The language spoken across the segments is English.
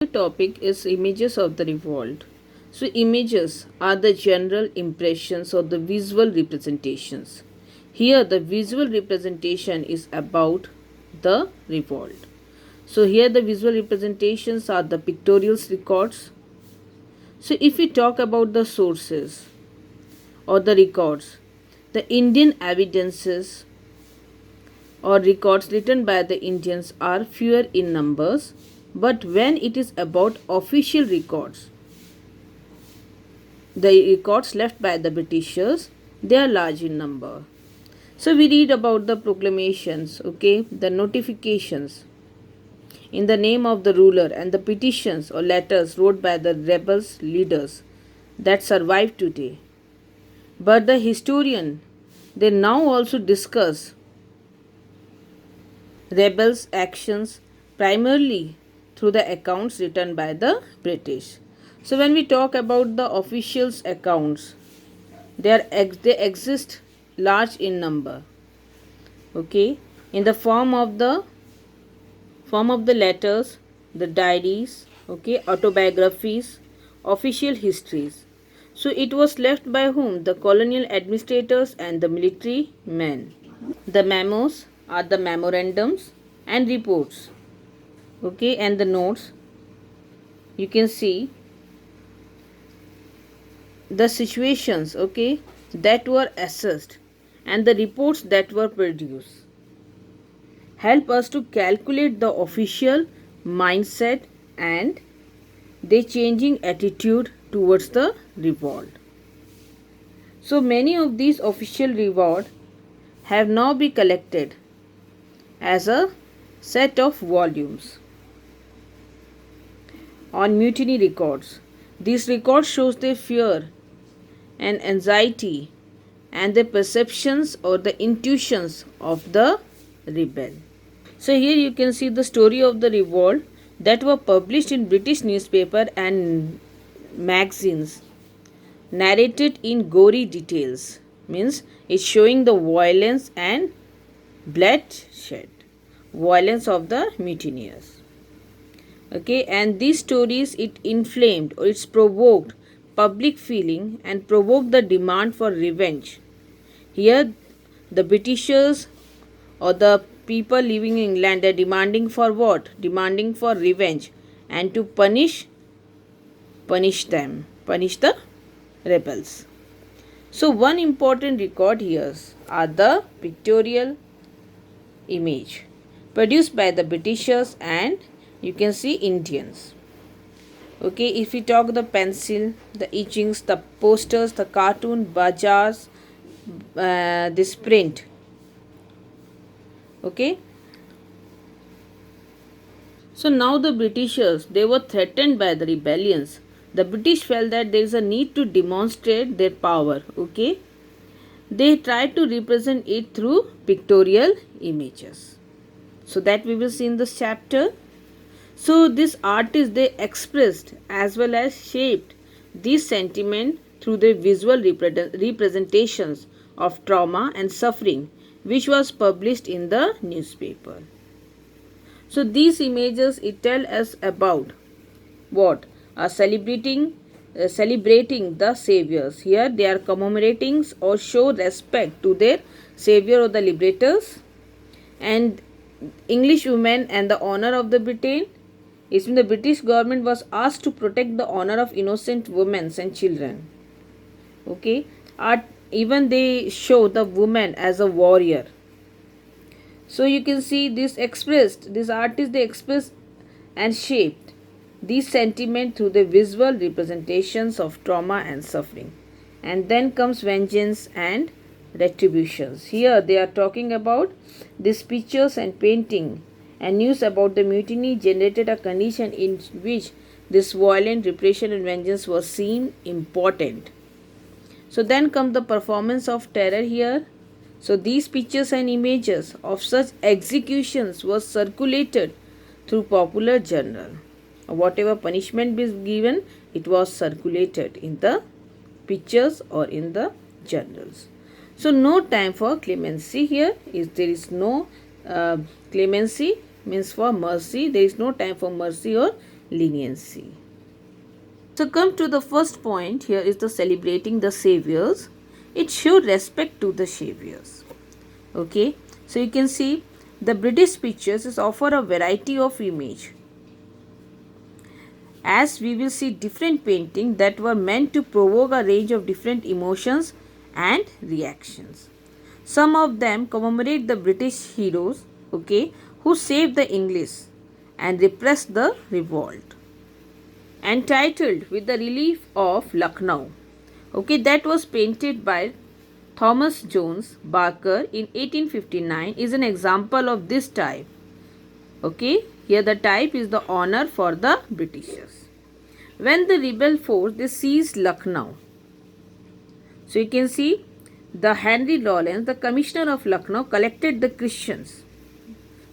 The topic is images of the revolt. So, images are the general impressions or the visual representations. Here, the visual representation is about the revolt. So, here the visual representations are the pictorial records. So, if we talk about the sources or the records, the Indian evidences or records written by the Indians are fewer in numbers, but when it is about official records, the records left by the Britishers, they are large in number. So we read about the proclamations, okay, the notifications in the name of the ruler and the petitions or letters wrote by the rebels leaders that survive today. But the historian, they now also discuss rebels' actions primarily through the accounts written by the British. So when we talk about the officials' accounts, they exist large in number. Okay, in the form of the letters, the diaries, okay, autobiographies, official histories. So it was left by whom? The colonial administrators and the military men. The memos are the memorandums and reports, okay, and the notes. You can see the situations, okay, that were assessed and the reports that were produced help us to calculate the official mindset and their changing attitude towards the revolt. So many of these official reward have now been collected as a set of volumes on mutiny records. These records shows their fear and anxiety and the perceptions or the intuitions of the rebel. So here you can see the story of the revolt that were published in British newspaper and magazines, narrated in gory details, means it's showing the violence and bloodshed, violence of the mutineers. Okay, and these stories, it inflamed or it's provoked public feeling and provoked the demand for revenge. Here the Britishers or the people living in England are demanding for what? Demanding for revenge and to punish the rebels. So one important record here are the pictorial image produced by the Britishers and you can see Indians. Okay, if we talk the pencil, the etchings, the posters, the cartoon, bazaars, this print. Okay. So now the Britishers, they were threatened by the rebellions. The British felt that there is a need to demonstrate their power. Okay. They tried to represent it through pictorial images. So that we will see in this chapter. So these artists, they expressed as well as shaped this sentiment through their visual representations of trauma and suffering, which was published in the newspaper. So these images, it tell us about what? Celebrating the saviors. Here they are commemorating or show respect to their savior or the liberators and English women and the honor of the Britain. Is when the British government was asked to protect the honor of innocent women and children. Okay, even they show the woman as a warrior. So you can see this artists, they expressed and shaped this sentiment through the visual representations of trauma and suffering. And then comes vengeance and retributions. Here they are talking about these pictures and painting and news about the mutiny generated a condition in which this violent repression and vengeance was seen important. So then come the performance of terror here. So these pictures and images of such executions was circulated through popular journal. Whatever punishment was given, it was circulated in the pictures or in the journals. So no time for clemency here. There is no clemency, means for mercy. There is no time for mercy or leniency. So come to the first point. Here is the celebrating the saviors. It showed respect to the saviors. Okay, so you can see the British pictures is offer a variety of image, as we will see different paintings that were meant to provoke a range of different emotions and reactions. Some of them commemorate the British heroes, okay, who saved the English and repressed the revolt. Entitled with the relief of Lucknow, okay, that was painted by Thomas Jones Barker in 1859, is an example of this type. Okay, here the type is the honor for the Britishers. When the rebel force they seized Lucknow, so you can see the Henry Lawrence, the commissioner of Lucknow, collected the Christians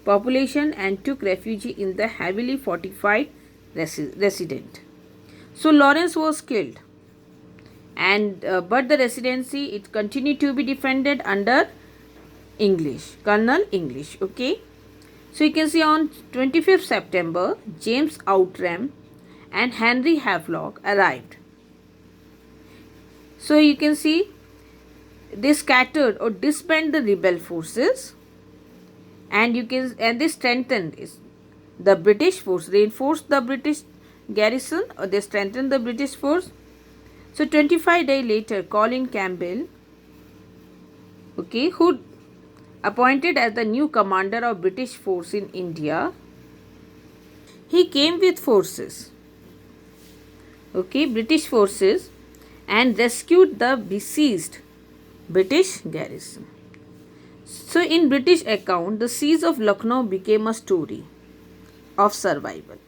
population and took refuge in the heavily fortified residence. So Lawrence was killed, and but the residency it continued to be defended under Colonel English. Okay, so you can see on 25th September, James Outram and Henry Havelock arrived. So you can see they scattered or disbanded the rebel forces, and they strengthened the British force, reinforced the British garrison, or they strengthened the British force. So 25 days later, Colin Campbell, okay, who appointed as the new commander of British force in India, he came with forces, okay, British forces, and rescued the besieged British garrison. So in British account, the siege of Lucknow became a story of survival,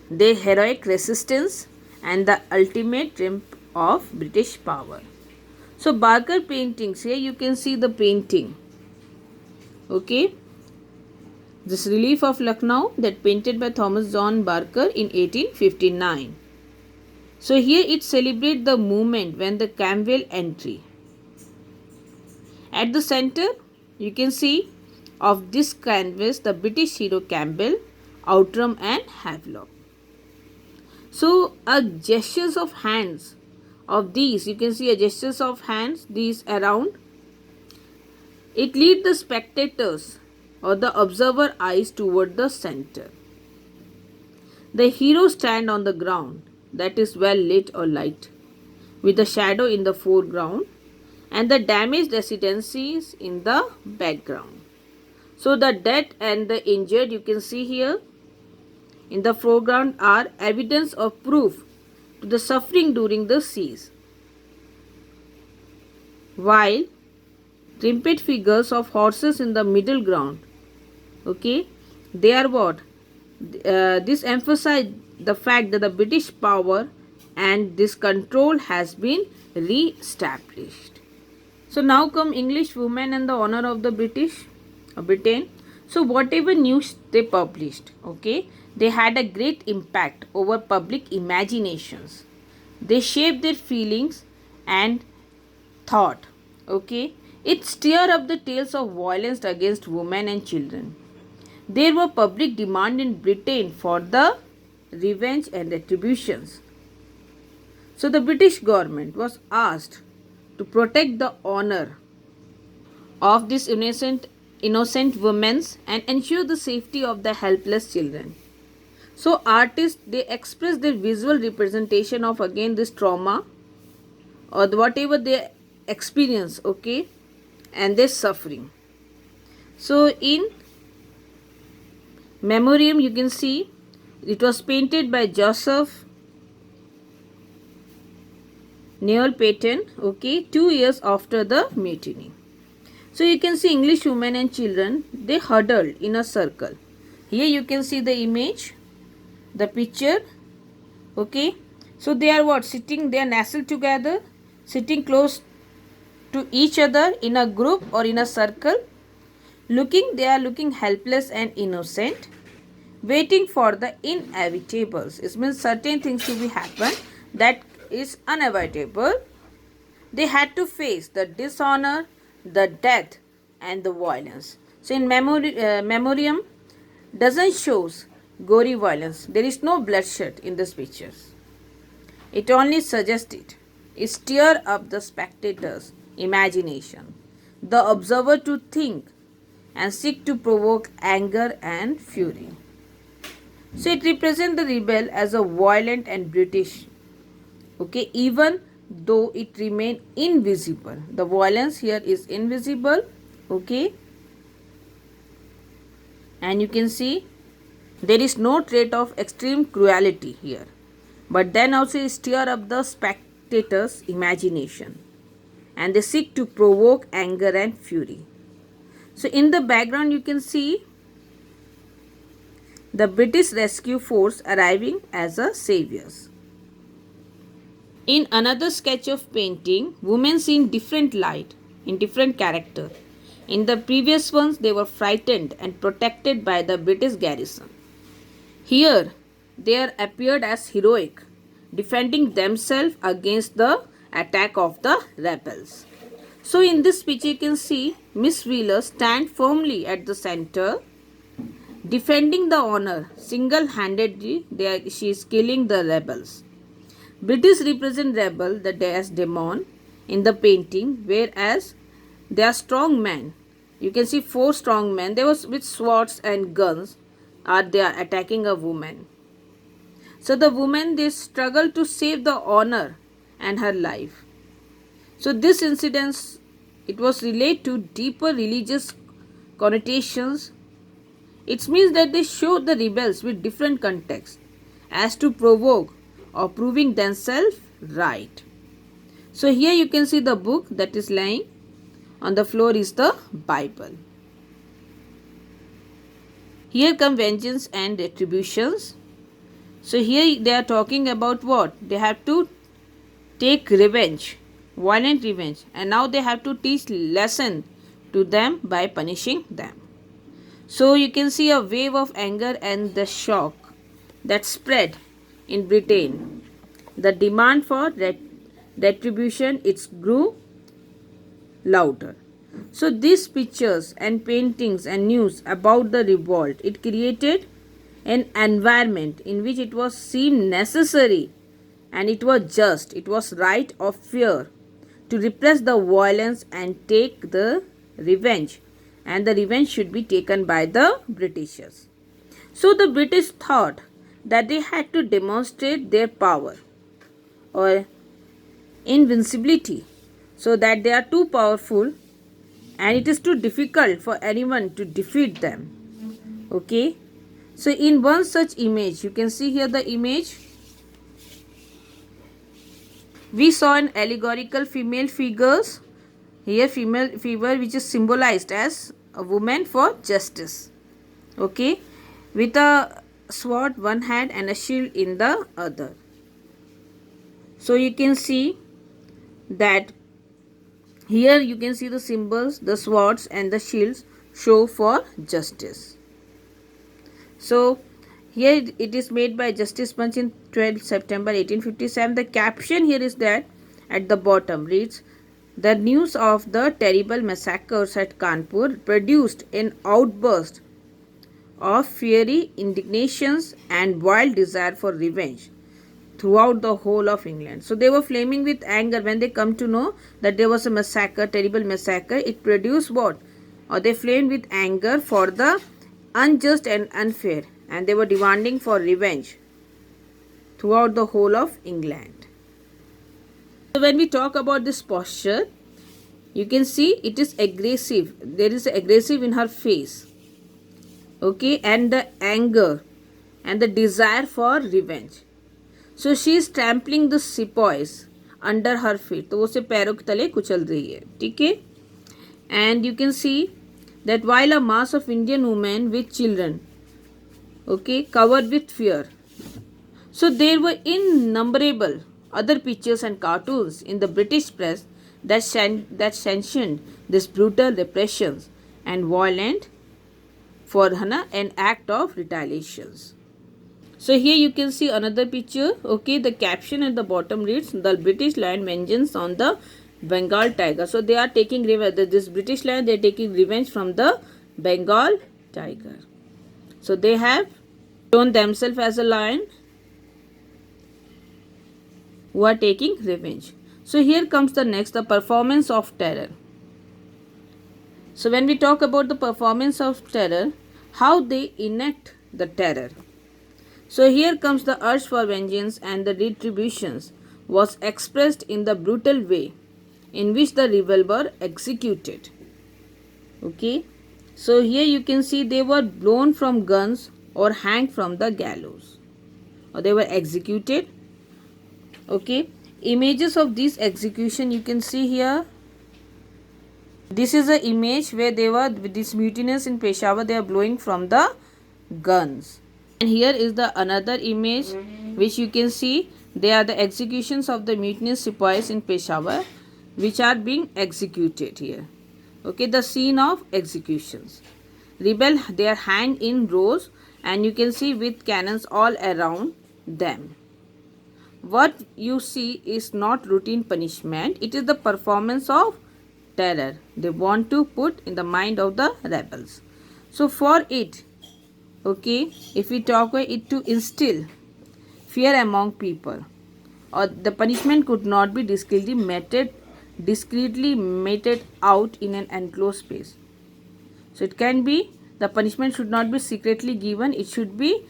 their heroic resistance, and the ultimate triumph of British power. So Barker paintings, here you can see the painting, okay, this relief of Lucknow that painted by Thomas John Barker in 1859. So here it celebrates the moment when the Campbell entry. At the center you can see of this canvas the British hero Campbell, Outram and Havelock. So a gestures of hands of these, you can see a gestures of hands these around, it lead the spectators or the observer eyes toward the center. The hero stand on the ground that is well lit or light, with the shadow in the foreground and the damaged residences in the background. So the dead and the injured you can see here in the foreground are evidence of proof to the suffering during the siege, while triumphant figures of horses in the middle ground, okay, they are what? This emphasizes the fact that the British power and this control has been re-established. So now come English women and the honor of the Britain. So whatever news they published, okay, they had a great impact over public imaginations. They shaped their feelings and thought, okay. It stirred up the tales of violence against women and children. There were public demand in Britain for the revenge and retributions. So the British government was asked to protect the honor of these innocent women and ensure the safety of the helpless children. So artists they express their visual representation of again this trauma or whatever they experience, okay, and their suffering. So in memoriam you can see it was painted by Joseph Noel Paton, okay, 2 years after the mutiny. So you can see English women and children, they huddled in a circle. Here you can see the image, the picture, okay. So they are what? Sitting, they are nestled together, sitting close to each other in a group or in a circle. They are looking helpless and innocent, waiting for the inevitables. It means certain things to be happen that is unavoidable. They had to face the dishonor, the death and the violence. So in memoriam doesn't shows gory violence. There is no bloodshed in these pictures. It only suggests it. It stir up the spectator's imagination, the observer to think and seek to provoke anger and fury. So it represents the rebel as a violent and brutish. Okay, even though it remain invisible. The violence here is invisible. Okay. And you can see there is no trait of extreme cruelty here. But then also stir up the spectator's imagination. And they seek to provoke anger and fury. So in the background you can see the British rescue force arriving as a saviors. In another sketch of painting, women seen different light, in different character. In the previous ones, they were frightened and protected by the British garrison. Here, they appeared as heroic, defending themselves against the attack of the rebels. So in this picture, you can see Miss Wheeler stand firmly at the center, defending the honor. Single-handedly, she is killing the rebels. British represent rebel, the demon in the painting, whereas they are strong men. You can see 4 strong men. They were with swords and guns. They are attacking a woman. So the woman, they struggle to save the honor and her life. So this incident, it was related to deeper religious connotations. It means that they show the rebels with different contexts as to provoke or proving themselves right. So here you can see the book that is lying on the floor is the Bible. Here come vengeance and retributions. So here they are talking about what? They have to take revenge, violent revenge, and now they have to teach lesson to them by punishing them. So you can see a wave of anger and the shock that spread in Britain. The demand for retribution, it grew louder. So these pictures and paintings and news about the revolt, it created an environment in which it was seen necessary and it was just, it was right of fear to repress the violence and take the revenge, and the revenge should be taken by the Britishers. So the British thought that they had to demonstrate their power or invincibility, so that they are too powerful and it is too difficult for anyone to defeat them. Okay. So in one such image, you can see here the image. We saw an allegorical female figures. Here female figure which is symbolized as a woman for justice. Okay. With a sword one hand and a shield in the other. So you can see that here you can see the symbols, the swords and the shields show for justice. So here it is made by Justice Punch in 12 September 1857. The caption here is that at the bottom reads, "The news of the terrible massacres at Kanpur produced an outburst of fiery indignations and wild desire for revenge throughout the whole of England." So they were flaming with anger when they come to know that there was a massacre, terrible massacre. It produced what? Or they flamed with anger for the unjust and unfair, and they were demanding for revenge throughout the whole of England. So when we talk about this posture, you can see it is aggressive. There is aggressive in her face. Okay, and the anger and the desire for revenge. So she is trampling the sepoys under her feet. तो वो उसे पैरों के तले कुचल रही है. ठीक है? And you can see that while a mass of Indian women with children, okay, covered with fear. So there were innumerable other pictures and cartoons in the British press that sanctioned this brutal repressions and violent for an act of retaliations. So here you can see another picture. Okay, the caption at the bottom reads, "The British Lion vengeance on the Bengal tiger." So they are taking revenge. This British Lion, they are taking revenge from the Bengal tiger. So they have shown themselves as a lion who are taking revenge. So here comes the next, the performance of terror. So when we talk about the performance of terror, how they enact the terror. So here comes the urge for vengeance and the retributions was expressed in the brutal way in which the rebels were executed. Okay. So here you can see they were blown from guns or hanged from the gallows, or they were executed. Okay. Images of this execution you can see here. This is an image where they were with these mutineers in Peshawar, they are blowing from the guns. And here is the another image which you can see, they are the executions of the mutinous sepoys in Peshawar which are being executed here. Okay, the scene of executions. Rebel, they are hanged in rows and you can see with cannons all around them. What you see is not routine punishment, it is the performance of terror they want to put in the mind of the rebels. So for it, okay, if we talk about it, to instill fear among people, or the punishment could not be discreetly meted out in an enclosed space. So it can be, the punishment should not be secretly given, it should be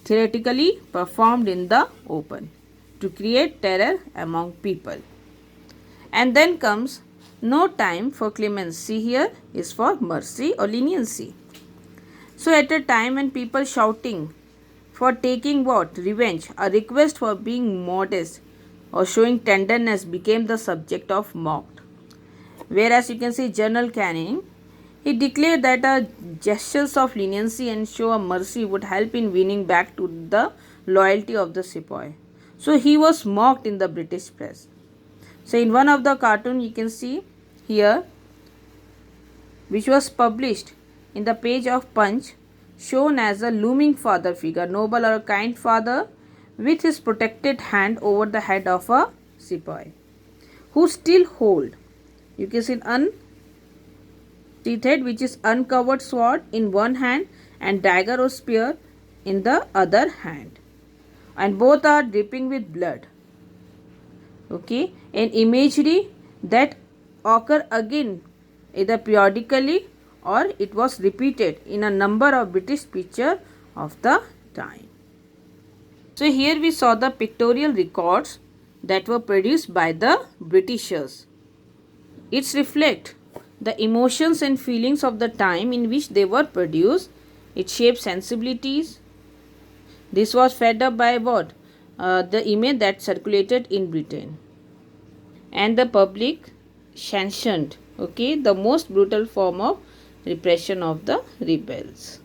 theoretically performed in the open to create terror among people. And then comes no time for clemency, here is for mercy or leniency. So at a time when people shouting for taking what? Revenge, a request for being modest or showing tenderness became the subject of mocked. Whereas you can see General Canning, he declared that gestures of leniency and show of mercy would help in winning back to the loyalty of the sepoy. So he was mocked in the British press. So in one of the cartoon you can see here, which was published in the page of Punch, shown as a looming father figure, noble or kind father with his protected hand over the head of a sepoy, who still hold, you can see unsheathed, which is uncovered sword in one hand and dagger or spear in the other hand, and both are dripping with blood. Okay, an imagery that occur again either periodically or it was repeated in a number of British pictures of the time. So here we saw the pictorial records that were produced by the Britishers. It reflects the emotions and feelings of the time in which they were produced. It shaped sensibilities. This was fed up by what? The image that circulated in Britain. And the public sanctioned, okay, the most brutal form of repression of the rebels.